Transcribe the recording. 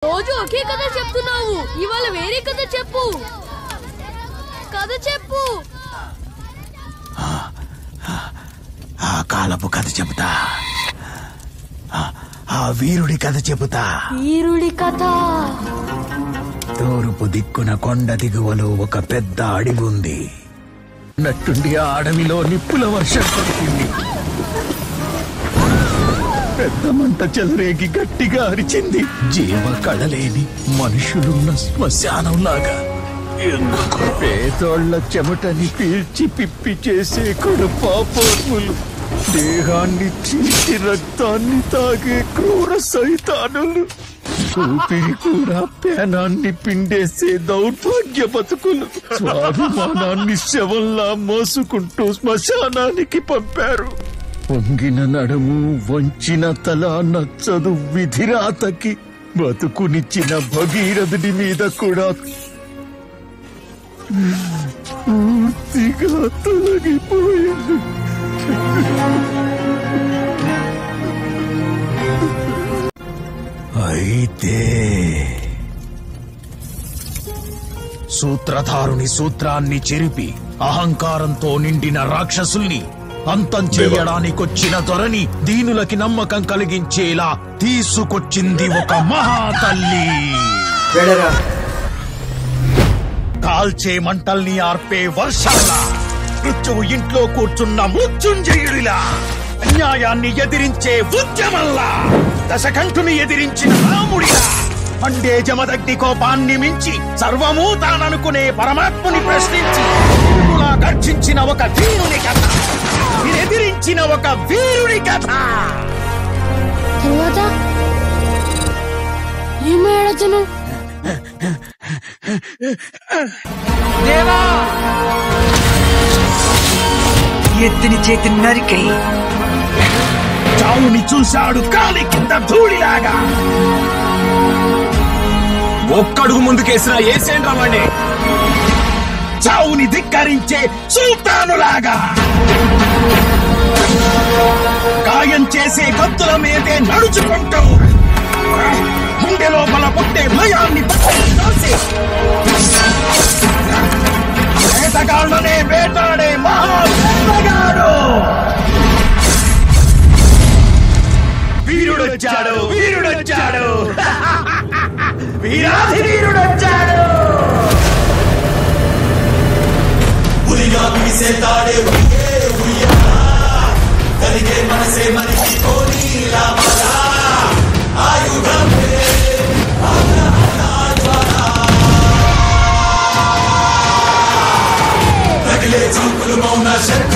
రోజు ఒకే కథ చెప్తున్నావు, ఇవాళ వేరే కథ చెప్పు. కథ చెప్పు. ఆ కాలపు కథ చెబుతా. ఆ వీరుడి కథ చెబుతా. వీరుడి కథ. తూర్పు దిక్కున కొండ దిగువలో ఒక పెద్ద అడవి ఉంది. నట్టుండి ఆ అడవిలో నిప్పుల వర్షం పడుతుంది. పెద్ద మంట చెలరేగి గట్టిగా అరిచింది. జీవ కళలేని మనుషులున్న శ్మశానంలాగా. ఎందుకు? పేదోళ్ల చెమటని పీల్చి పిప్పి చేసే పాపాత్ములు, దేహాన్ని చీల్చి రక్తాన్ని తాగే క్రూర సైతానులు, ఊపిరి కూడా పేనాన్ని పిండేసే దౌర్భాగ్య బతుకులు స్వాభిమానాన్ని శవంలా మోసుకుంటూ శ్మశానానికి పంపారు. వంగిన నడుము, వంచిన తల నచ్చదు విధిరాతకి. బతుకునిచ్చిన భగీరథుడి మీద కూడా పూర్తిగా తొలగిపోయింది. అయితే సూత్రధారుని సూత్రాన్ని చెరిపి అహంకారంతో నిండిన రాక్షసుల్ని అంతం చేయడానికొచ్చిన దొరని దీనులకి నమ్మకం కలిగించేలా తీసుకొచ్చింది ఒక మహాతల్లి. కాల్చే మంటల్ని ఆర్పే వర్షాల, మృత్యువు ఇంట్లో కూర్చున్న మృత్యుంజయుడిలా, అన్యాయాన్ని ఎదిరించే ఉద్యమంలా, దశకంఠుని ఎదిరించిన రాముడిలా, మండే జమదగ్ని కోపాన్ని మించి సర్వమూ తాననుకునే పరమాత్ముని ప్రశ్నించి గర్జించిన ఒక వీరుని కథ, ఎదిరించిన ఒక వీరుని కథ. తర్వాత ఏమేడచను? దేవా, ఎత్తిని చేతిని నరికై చావుని చూశాడు కాలి కింద ధూళిలాగా. ఒక్కడుగు ముందుకేసినా ఏసేంద్రమండి. చావుని ధిక్కరించే సుల్తానులాగా. గాయం చేసే కత్తుల మీదే నడుచుకుంటూ గుండె లోపల పుట్టే భయాన్ని వేటగాళ్లనే వేటాడే మహావేటగాడు. వీరుడొచ్చాడు, వీరుడొచ్చాడు, వీరాధి వీరుడొచ్చాడు. పులిగా పిలిసేతాడే కలిగే మనసే మనిషి కోరి రామరా ఆయుధమే తగిలే చూపులు మౌన శంఖ